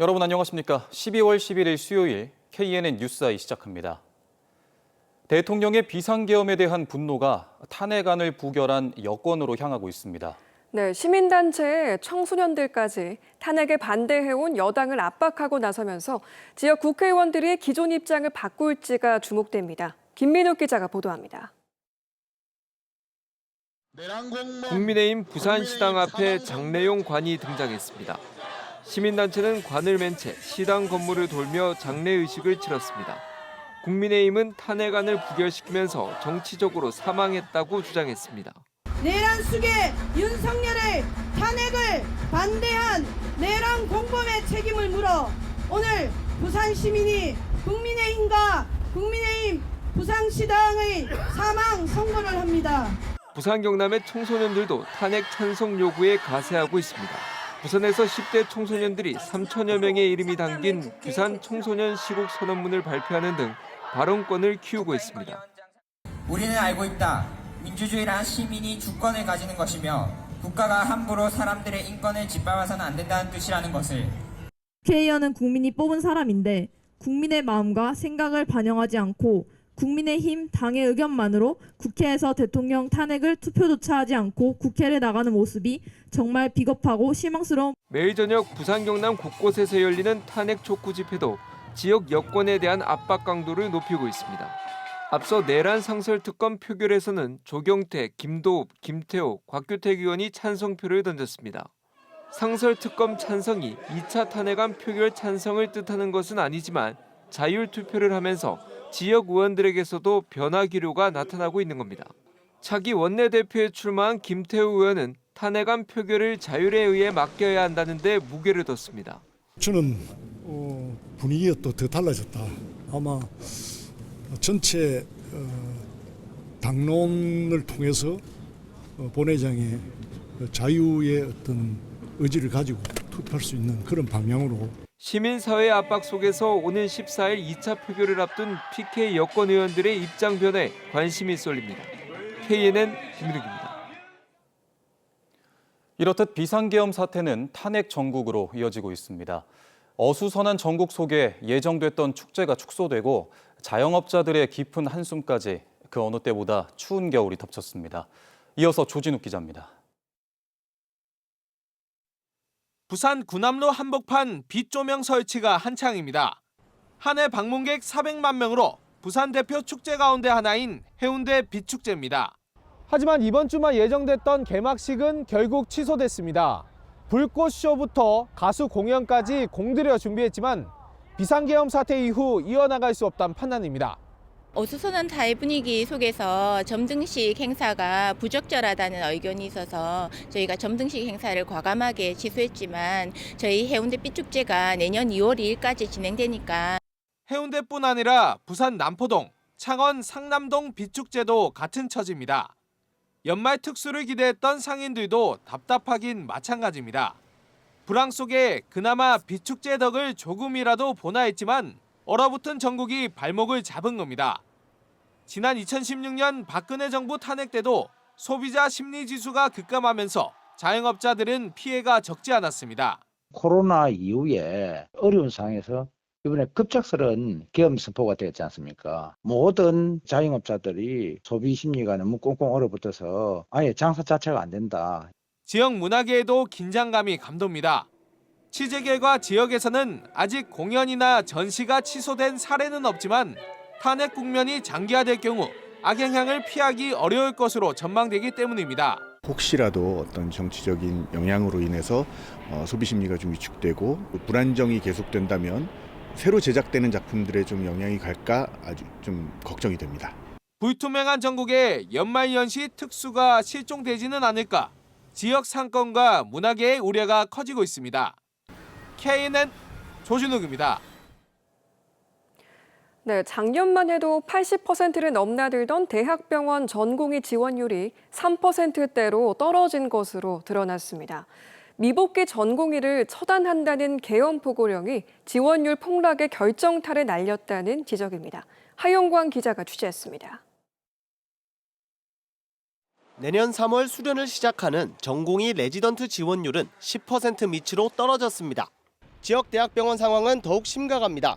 여러분 안녕하십니까? 12월 11일 수요일 KNN 뉴스아이 시작합니다. 대통령의 비상계엄에 대한 분노가 탄핵안을 부결한 여권으로 향하고 있습니다. 네, 시민단체의 청소년들까지 탄핵에 반대해온 여당을 압박하고 나서면서 지역 국회의원들이 기존 입장을 바꿀지가 주목됩니다. 김민욱 기자가 보도합니다. 국민의힘 부산시당 앞에 장례용 관이 등장했습니다. 시민단체는 관을 맨 채 시당 건물을 돌며 장례의식을 치렀습니다. 국민의힘은 탄핵안을 부결시키면서 정치적으로 사망했다고 주장했습니다. 내란 수계 윤석열의 탄핵을 반대한 내란 공범의 책임을 물어 오늘 부산 시민이 국민의힘과 국민의힘 부산시당의 사망 선고를 합니다. 부산 경남의 청소년들도 탄핵 찬성 요구에 가세하고 있습니다. 부산에서 10대 청소년들이 3천여 명의 이름이 담긴 부산 청소년 시국 선언문을 발표하는 등 발언권을 키우고 있습니다. 우리는 알고 있다. 민주주의란 시민이 주권을 가지는 것이며 국가가 함부로 사람들의 인권을 짓밟아서는 안 된다는 뜻이라는 것을. 국회의원은 국민이 뽑은 사람인데 국민의 마음과 생각을 반영하지 않고 국민의힘 당의 의견만으로 국회에서 대통령 탄핵을 투표조차 하지 않고 국회를 나가는 모습이 정말 비겁하고 실망스러운. 매일 저녁 부산 경남 곳곳에서 열리는 탄핵 촉구 집회도 지역 여권에 대한 압박 강도를 높이고 있습니다. 앞서 내란 상설 특검 표결에서는 조경태, 김도읍, 김태호, 곽규택 의원이 찬성표를 던졌습니다. 상설 특검 찬성이 2차 탄핵안 표결 찬성을 뜻하는 것은 아니지만 자율 투표를 하면서 지역 의원들에게서도 변화 기류가 나타나고 있는 겁니다. 차기 원내대표에 출마한 김태우 의원은 탄핵안 표결을 자율에 의해 맡겨야 한다는 데 무게를 뒀습니다. 저는 분위기가 또 더 달라졌다. 아마 전체 당론을 통해서 본회의장에 자유의 어떤 의지를 가지고 투표할 수 있는 그런 방향으로. 시민사회 압박 속에서 오는 14일 2차 표결을 앞둔 PK 여권 의원들의 입장 변화에 관심이 쏠립니다. KNN 김민욱입니다. 이렇듯 비상계엄 사태는 탄핵 정국으로 이어지고 있습니다. 어수선한 정국 속에 예정됐던 축제가 축소되고 자영업자들의 깊은 한숨까지 그 어느 때보다 추운 겨울이 덮쳤습니다. 이어서 조진욱 기자입니다. 부산 구남로 한복판 빛 조명 설치가 한창입니다. 한 해 방문객 400만 명으로 부산 대표 축제 가운데 하나인 해운대 빛축제입니다. 하지만 이번 주말 예정됐던 개막식은 결국 취소됐습니다. 불꽃쇼부터 가수 공연까지 공들여 준비했지만 비상계엄 사태 이후 이어나갈 수 없다는 판단입니다. 어수선한 사회 분위기 속에서 점등식 행사가 부적절하다는 의견이 있어서 저희가 점등식 행사를 과감하게 취소했지만 저희 해운대 빛축제가 내년 2월 2일까지 진행되니까. 해운대뿐 아니라 부산 남포동, 창원 상남동 빛축제도 같은 처지입니다. 연말 특수를 기대했던 상인들도 답답하긴 마찬가지입니다. 불황 속에 그나마 빛축제 덕을 조금이라도 보나 했지만 얼어붙은 전국이 발목을 잡은 겁니다. 지난 2016년 박근혜 정부 탄핵 때도 소비자 심리지수가 급감하면서 자영업자들은 피해가 적지 않았습니다. 코로나 이후에 어려운 상황에서 이번에 급작스러운 계엄 선포가 되었지 않습니까? 모든 자영업자들이 소비 심리가 너무 꽁꽁 얼어붙어서 아예 장사 자체가 안 된다. 지역 문화계에도 긴장감이 감돕니다. 취재 결과 지역에서는 아직 공연이나 전시가 취소된 사례는 없지만 탄핵 국면이 장기화될 경우 악영향을 피하기 어려울 것으로 전망되기 때문입니다. 혹시라도 어떤 정치적인 영향으로 인해서 소비 심리가 좀 위축되고 불안정이 계속된다면 새로 제작되는 작품들에 좀 영향이 갈까 아주 좀 걱정이 됩니다. 불투명한 전국에 연말연시 특수가 실종되지는 않을까 지역 상권과 문화계의 우려가 커지고 있습니다. KNN 조준욱입니다. 네, 작년만 해도 80%를 넘나들던 대학병원 전공의 지원율이 3%대로 떨어진 것으로 드러났습니다. 미복귀 전공의를 처단한다는 계엄 포고령이 지원율 폭락의 결정타를 날렸다는 지적입니다. 하용광 기자가 취재했습니다. 내년 3월 수련을 시작하는 전공의 레지던트 지원율은 10% 밑으로 떨어졌습니다. 지역 대학병원 상황은 더욱 심각합니다.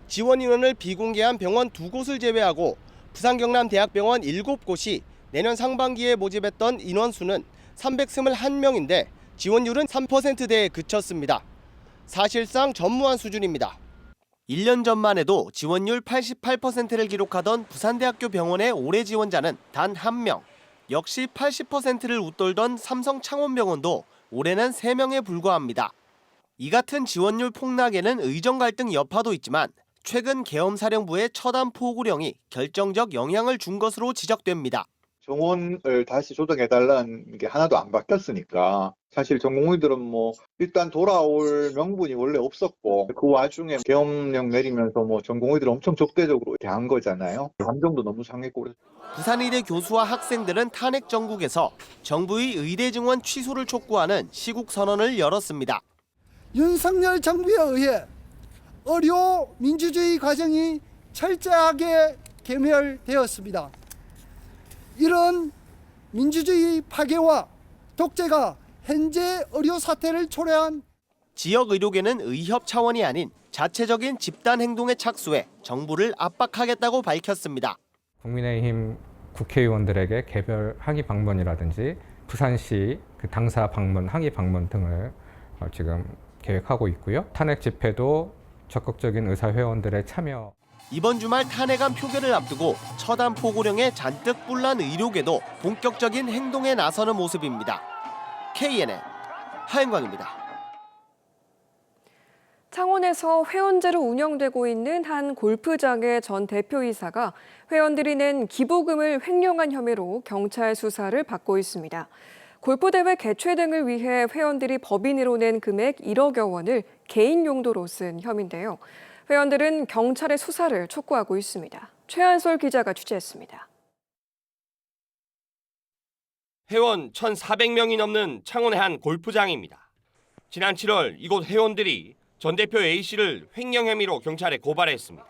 지원 인원을 비공개한 병원 2곳을 제외하고 부산 경남 대학병원 7곳이 내년 상반기에 모집했던 인원수는 321명인데 지원율은 3%대에 그쳤습니다. 사실상 전무한 수준입니다. 1년 전만 해도 지원율 88%를 기록하던 부산대학교 병원의 올해 지원자는 단 1명. 역시 80%를 웃돌던 삼성창원병원도 올해는 3명에 불과합니다. 이 같은 지원율 폭락에는 의정 갈등 여파도 있지만 최근 계엄사령부의 처단 포고령이 결정적 영향을 준 것으로 지적됩니다. 정원을 다시 조정해달라는 게 하나도 안 바뀌었으니까 사실 전공의들은 일단 돌아올 명분이 원래 없었고 그 와중에 계엄령 내리면서 전공의들 엄청 적대적으로 대한 거잖아요. 감정도 너무 상했고. 부산의대 교수와 학생들은 탄핵 정국에서 정부의 의대 증원 취소를 촉구하는 시국 선언을 열었습니다. 윤석열 정부에 의해 어려 민주주의 과정이 철저하게 괴멸되었습니다. 이런 민주주의 파괴와 독재가 현재 의료 사태를 초래한 지역 의료계는 의협 차원이 아닌 자체적인 집단 행동에 착수해 정부를 압박하겠다고 밝혔습니다. 국민의힘 국회의원들에게 개별 항의 방문이라든지 부산시 당사 방문, 항의 방문 등을 지금 계획하고 있고요. 탄핵 집회도 적극적인 의사회원들의 참여. 이번 주말 탄핵안 표결을 앞두고 처단 포고령에 잔뜩 뿔난 의료계도 본격적인 행동에 나서는 모습입니다. KNN 하영광입니다. 창원에서 회원제로 운영되고 있는 한 골프장의 전 대표이사가 회원들이 낸 기부금을 횡령한 혐의로 경찰 수사를 받고 있습니다. 골프대회 개최 등을 위해 회원들이 법인으로 낸 금액 1억여 원을 개인 용도로 쓴 혐의인데요. 회원들은 경찰의 수사를 촉구하고 있습니다. 최한솔 기자가 취재했습니다. 회원 1,400명이 넘는 창원의 한 골프장입니다. 지난 7월 이곳 회원들이 전 대표 A씨를 횡령 혐의로 경찰에 고발했습니다.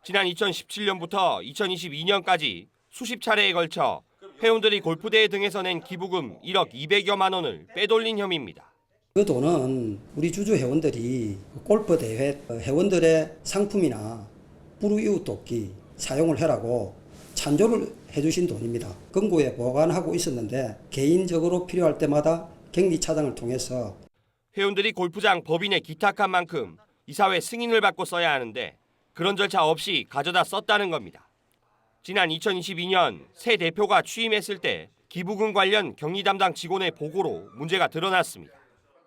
지난 2017년부터 2022년까지 수십 차례에 걸쳐 회원들이 골프대회 등에서 낸 기부금 1억 200여만 원을 빼돌린 혐의입니다. 그 돈은 우리 주주 회원들이 골프대회 회원들의 상품이나 불우이웃 돕기 사용을 해라고 찬조를 해주신 돈입니다. 금고에 보관하고 있었는데 개인적으로 필요할 때마다 격리 차장을 통해서 회원들이 골프장 법인에 기탁한 만큼 이사회 승인을 받고 써야 하는데 그런 절차 없이 가져다 썼다는 겁니다. 지난 2022년 새 대표가 취임했을 때 기부금 관련 격리 담당 직원의 보고로 문제가 드러났습니다.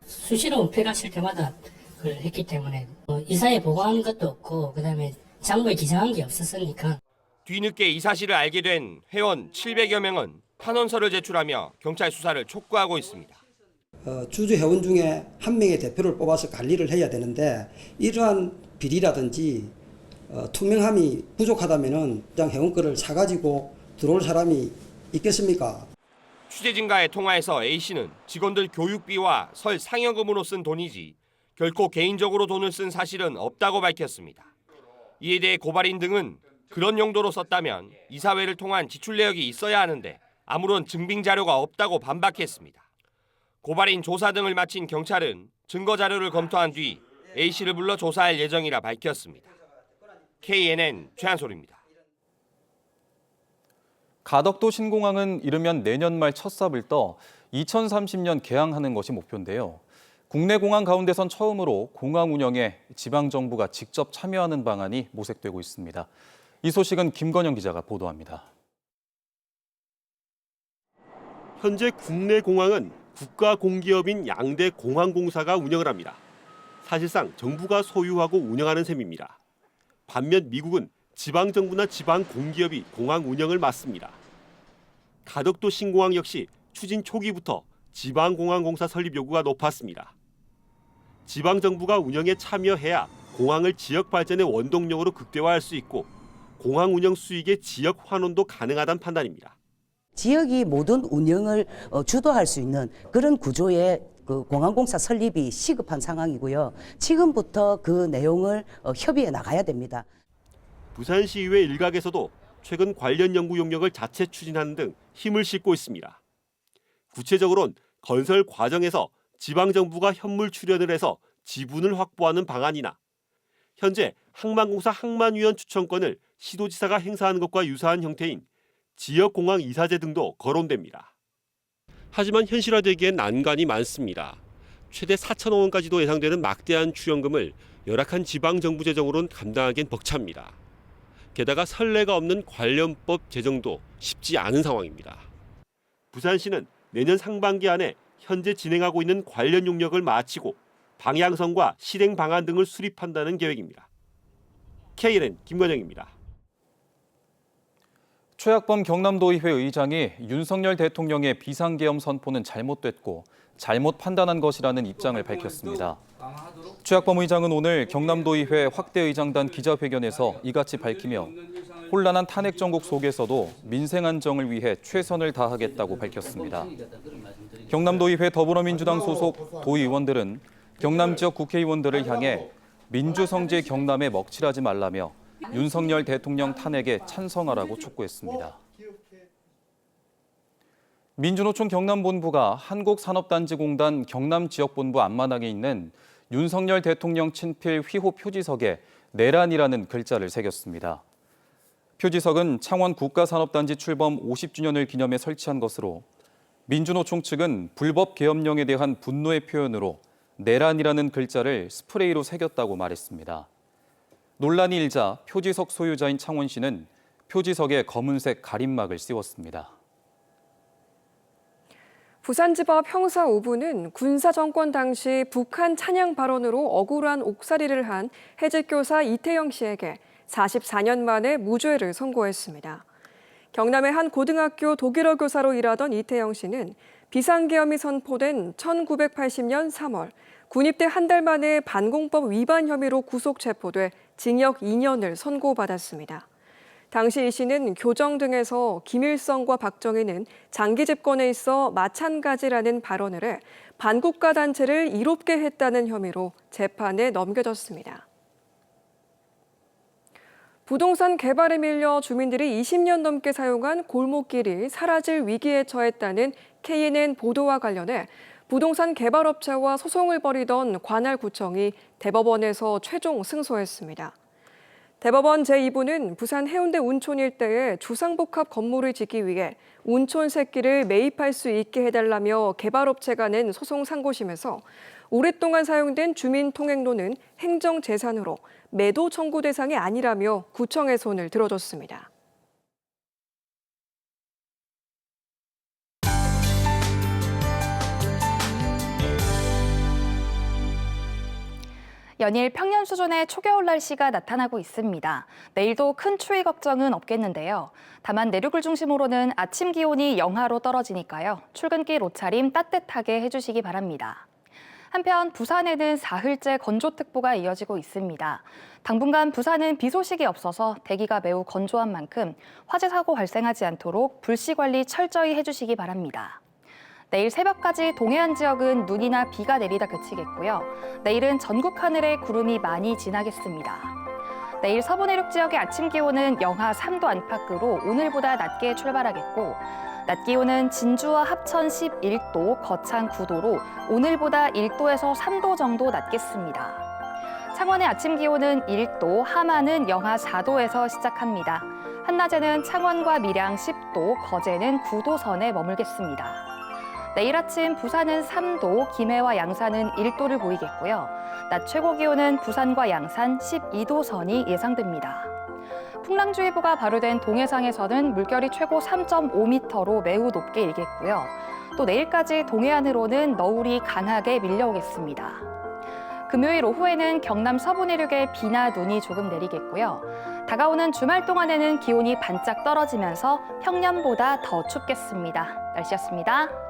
수시로 은폐가 칠 때마다 그걸 했기 때문에 이사에 보고한 것도 없고 그다음에 장부에 기재한 게 없었으니까. 뒤늦게 이 사실을 알게 된 회원 700여 명은 탄원서를 제출하며 경찰 수사를 촉구하고 있습니다. 주주 회원 중에 한 명의 대표를 뽑아서 관리를 해야 되는데 이러한 비리라든지 투명함이 부족하다면은 그냥 회원 거를 사가지고 들어올 사람이 있겠습니까? 취재진과의 통화에서 A씨는 직원들 교육비와 설 상여금으로 쓴 돈이지 결코 개인적으로 돈을 쓴 사실은 없다고 밝혔습니다. 이에 대해 고발인 등은 그런 용도로 썼다면 이사회를 통한 지출 내역이 있어야 하는데 아무런 증빙 자료가 없다고 반박했습니다. 고발인 조사 등을 마친 경찰은 증거 자료를 검토한 뒤 A씨를 불러 조사할 예정이라 밝혔습니다. KNN 최한솔입니다. 가덕도 신공항은 이르면 내년 말 첫 삽을 떠 2030년 개항하는 것이 목표인데요. 국내 공항 가운데선 처음으로 공항 운영에 지방정부가 직접 참여하는 방안이 모색되고 있습니다. 이 소식은 김건영 기자가 보도합니다. 현재 국내 공항은 국가 공기업인 양대 공항공사가 운영을 합니다. 사실상 정부가 소유하고 운영하는 셈입니다. 반면 미국은 지방정부나 지방공기업이 공항 운영을 맡습니다. 가덕도 신공항 역시 추진 초기부터 지방공항공사 설립 요구가 높았습니다. 지방정부가 운영에 참여해야 공항을 지역 발전의 원동력으로 극대화할 수 있고 공항 운영 수익의 지역 환원도 가능하다는 판단입니다. 지역이 모든 운영을 주도할 수 있는 그런 구조의 공항공사 설립이 시급한 상황이고요. 지금부터 그 내용을 협의해 나가야 됩니다. 부산시의회 일각에서도 최근 관련 연구 용역을 자체 추진하는 등 힘을 싣고 있습니다. 구체적으로는 건설 과정에서 지방정부가 현물 출연을 해서 지분을 확보하는 방안이나 현재 항만공사 항만위원 추천권을 시도지사가 행사하는 것과 유사한 형태인 지역공항 이사제 등도 거론됩니다. 하지만 현실화되기엔 난관이 많습니다. 최대 4천억 원까지도 예상되는 막대한 출연금을 열악한 지방정부 재정으로는 감당하기엔 벅찹니다. 게다가 선례가 없는 관련법 제정도 쉽지 않은 상황입니다. 부산시는 내년 상반기 안에 현재 진행하고 있는 관련 용역을 마치고 방향성과 실행 방안 등을 수립한다는 계획입니다. KNN 김건영입니다. 최학범 경남도의회 의장이 윤석열 대통령의 비상계엄 선포는 잘못됐고 잘못 판단한 것이라는 입장을 밝혔습니다. 최학범 의장은 오늘 경남도의회 확대의장단 기자회견에서 이같이 밝히며 혼란한 탄핵 정국 속에서도 민생 안정을 위해 최선을 다하겠다고 밝혔습니다. 경남도의회 더불어민주당 소속 도의원들은 경남 지역 국회의원들을 향해 민주성지 경남에 먹칠하지 말라며 윤석열 대통령 탄핵에 찬성하라고 촉구했습니다. 민주노총 경남본부가 한국산업단지공단 경남지역본부 앞마당에 있는 윤석열 대통령 친필 휘호 표지석에 내란이라는 글자를 새겼습니다. 표지석은 창원 국가산업단지 출범 50주년을 기념해 설치한 것으로 민주노총 측은 불법 계엄령에 대한 분노의 표현으로 내란이라는 글자를 스프레이로 새겼다고 말했습니다. 논란이 일자 표지석 소유자인 창원시는 표지석에 검은색 가림막을 씌웠습니다. 부산지법 형사 5부는 군사정권 당시 북한 찬양 발언으로 억울한 옥살이를 한 해직교사 이태영 씨에게 44년 만에 무죄를 선고했습니다. 경남의 한 고등학교 독일어 교사로 일하던 이태영 씨는 비상계엄이 선포된 1980년 3월 군입대 한 달 만에 반공법 위반 혐의로 구속 체포돼 징역 2년을 선고받았습니다. 당시 이 씨는 교정 등에서 김일성과 박정희는 장기 집권에 있어 마찬가지라는 발언을 해 반국가 단체를 이롭게 했다는 혐의로 재판에 넘겨졌습니다. 부동산 개발에 밀려 주민들이 20년 넘게 사용한 골목길이 사라질 위기에 처했다는 KNN 보도와 관련해 부동산 개발업체와 소송을 벌이던 관할구청이 대법원에서 최종 승소했습니다. 대법원 제2부는 부산 해운대 운촌 일대에 주상복합 건물을 짓기 위해 운촌 새끼를 매입할 수 있게 해달라며 개발업체가 낸 소송 상고심에서 오랫동안 사용된 주민통행로는 행정재산으로 매도 청구 대상이 아니라며 구청의 손을 들어줬습니다. 연일 평년 수준의 초겨울 날씨가 나타나고 있습니다. 내일도 큰 추위 걱정은 없겠는데요. 다만 내륙을 중심으로는 아침 기온이 영하로 떨어지니까요. 출근길 옷차림 따뜻하게 해주시기 바랍니다. 한편 부산에는 사흘째 건조특보가 이어지고 있습니다. 당분간 부산은 비 소식이 없어서 대기가 매우 건조한 만큼 화재 사고 발생하지 않도록 불씨 관리 철저히 해주시기 바랍니다. 내일 새벽까지 동해안 지역은 눈이나 비가 내리다 그치겠고요. 내일은 전국 하늘에 구름이 많이 지나겠습니다. 내일 서부 내륙 지역의 아침 기온은 영하 3도 안팎으로 오늘보다 낮게 출발하겠고 낮 기온은 진주와 합천 11도, 거창 9도로 오늘보다 1도에서 3도 정도 낮겠습니다. 창원의 아침 기온은 1도, 함안은 영하 4도에서 시작합니다. 한낮에는 창원과 밀양 10도, 거제는 9도 선에 머물겠습니다. 내일 아침 부산은 3도, 김해와 양산은 1도를 보이겠고요. 낮 최고 기온은 부산과 양산 12도 선이 예상됩니다. 풍랑주의보가 발효된 동해상에서는 물결이 최고 3.5m로 매우 높게 일겠고요. 또 내일까지 동해안으로는 너울이 강하게 밀려오겠습니다. 금요일 오후에는 경남 서부 내륙에 비나 눈이 조금 내리겠고요. 다가오는 주말 동안에는 기온이 반짝 떨어지면서 평년보다 더 춥겠습니다. 날씨였습니다.